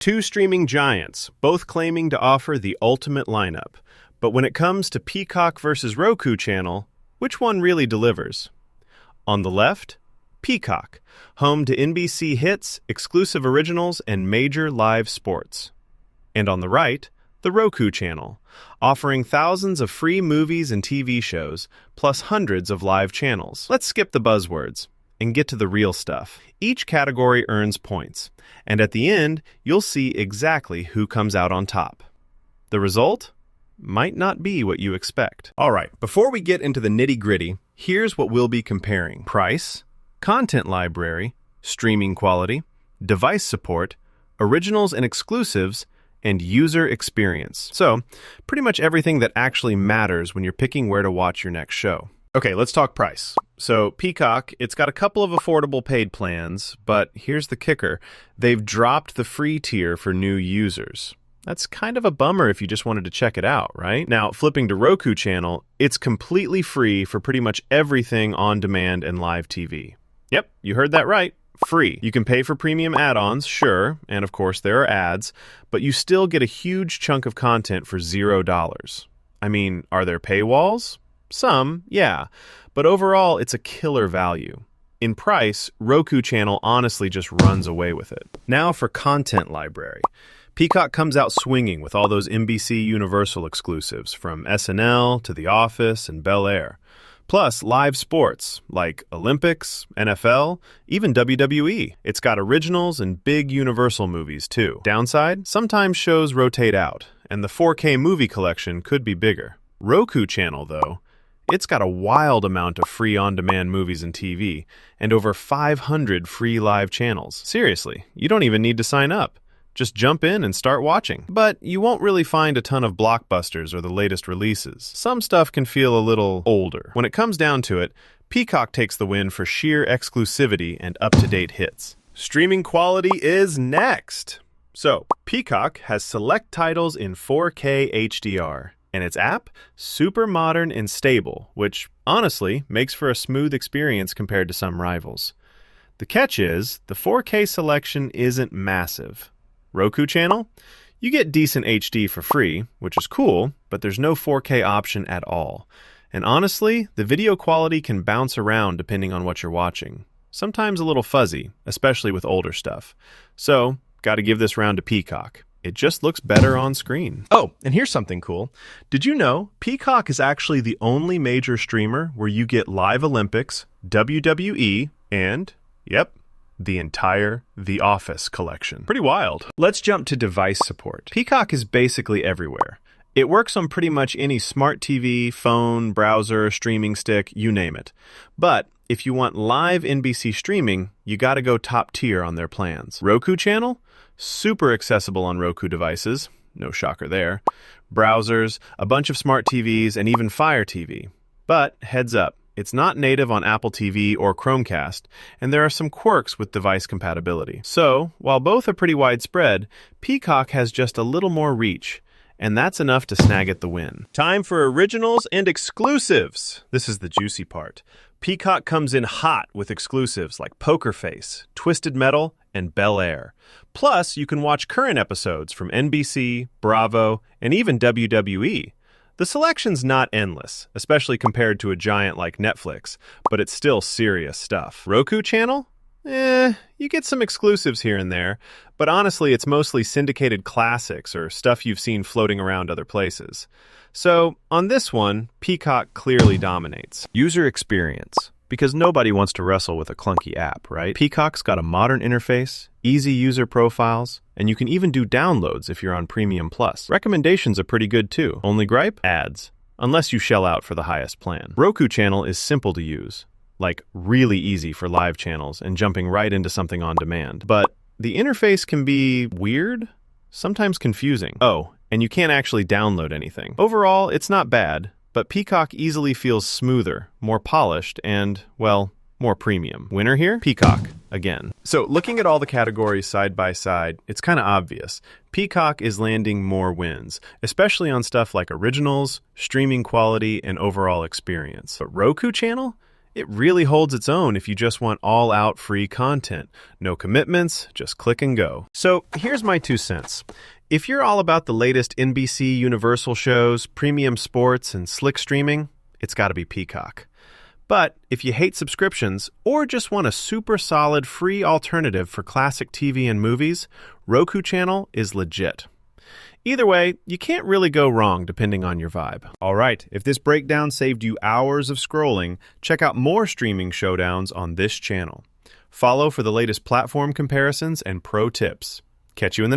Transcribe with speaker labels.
Speaker 1: Two streaming giants, both claiming to offer the ultimate lineup. But when it comes to Peacock versus Roku Channel, which one really delivers? On the left, Peacock, home to NBC hits, exclusive originals, and major live sports. And on the right, the Roku Channel, offering thousands of free movies and TV shows, plus hundreds of live channels. Let's skip the buzzwords and get to the real stuff. Each category earns points, and at the end, you'll see exactly who comes out on top. The result might not be what you expect. All right, before we get into the nitty-gritty, here's what we'll be comparing: price, content library, streaming quality, device support, originals and exclusives, and user experience. So, pretty much everything that actually matters when you're picking where to watch your next show. Okay, let's talk price. So, Peacock, it's got a couple of affordable paid plans, but here's the kicker. They've dropped the free tier for new users. That's kind of a bummer if you just wanted to check it out, right? Now, flipping to Roku Channel, it's completely free for pretty much everything on demand and live TV. Yep, you heard that right. Free. You can pay for premium add-ons, sure, and of course there are ads, but you still get a huge chunk of content for $0. I mean, are there paywalls? Some, yeah, but overall it's a killer value. In price, Roku Channel honestly just runs away with it. Now for content library. Peacock comes out swinging with all those NBC Universal exclusives, from SNL to The Office and Bel-Air. Plus, live sports like Olympics, NFL, even WWE. It's got originals and big Universal movies, too. Downside? Sometimes shows rotate out, and the 4K movie collection could be bigger. Roku Channel, though, it's got a wild amount of free on-demand movies and TV, and over 500 free live channels. Seriously, you don't even need to sign up. Just jump in and start watching. But you won't really find a ton of blockbusters or the latest releases. Some stuff can feel a little older. When it comes down to it, Peacock takes the win for sheer exclusivity and up-to-date hits. Streaming quality is next. So, Peacock has select titles in 4K HDR, and its app, super modern and stable, which honestly makes for a smooth experience compared to some rivals. The catch is, the 4K selection isn't massive. Roku Channel? You get decent HD for free, which is cool, but there's no 4K option at all. And honestly, the video quality can bounce around depending on what you're watching. Sometimes a little fuzzy, especially with older stuff. So, gotta give this round to Peacock. It just looks better on screen. Oh, and here's something cool. Did you know Peacock is actually the only major streamer where you get live Olympics, WWE, and, yep, the entire The Office collection. Pretty wild. Let's jump to device support. Peacock is basically everywhere. It works on pretty much any smart TV, phone, browser, streaming stick, you name it. But if you want live NBC streaming, you gotta go top tier on their plans. Roku Channel? Super accessible on Roku devices. No shocker there. Browsers, a bunch of smart TVs, and even Fire TV. But heads up, it's not native on Apple TV or Chromecast, and there are some quirks with device compatibility. So, while both are pretty widespread, Peacock has just a little more reach, and that's enough to snag it the win. Time for originals and exclusives. This is the juicy part. Peacock comes in hot with exclusives like Poker Face, Twisted Metal, and Bel-Air. Plus, you can watch current episodes from NBC, Bravo, and even WWE. The selection's not endless, especially compared to a giant like Netflix, but it's still serious stuff. Roku Channel? You get some exclusives here and there, but honestly it's mostly syndicated classics or stuff you've seen floating around other places. So, on this one, Peacock clearly dominates. User experience. Because nobody wants to wrestle with a clunky app, right? Peacock's got a modern interface, easy user profiles, and you can even do downloads if you're on Premium Plus. Recommendations are pretty good too. Only gripe? Ads. Unless you shell out for the highest plan. Roku Channel is simple to use. Like, really easy for live channels and jumping right into something on demand. But the interface can be weird, sometimes confusing. Oh, and you can't actually download anything. Overall, it's not bad. But Peacock easily feels smoother, more polished, and, well, more premium. Winner here? Peacock, again. So looking at all the categories side by side, it's kind of obvious. Peacock is landing more wins, especially on stuff like originals, streaming quality, and overall experience. But Roku Channel? It really holds its own if you just want all-out free content. No commitments, just click and go. So here's my 2 cents. If you're all about the latest NBC Universal shows, premium sports, and slick streaming, it's got to be Peacock. But if you hate subscriptions or just want a super solid free alternative for classic TV and movies, Roku Channel is legit. Either way, you can't really go wrong depending on your vibe. All right, if this breakdown saved you hours of scrolling, check out more streaming showdowns on this channel. Follow for the latest platform comparisons and pro tips. Catch you in the next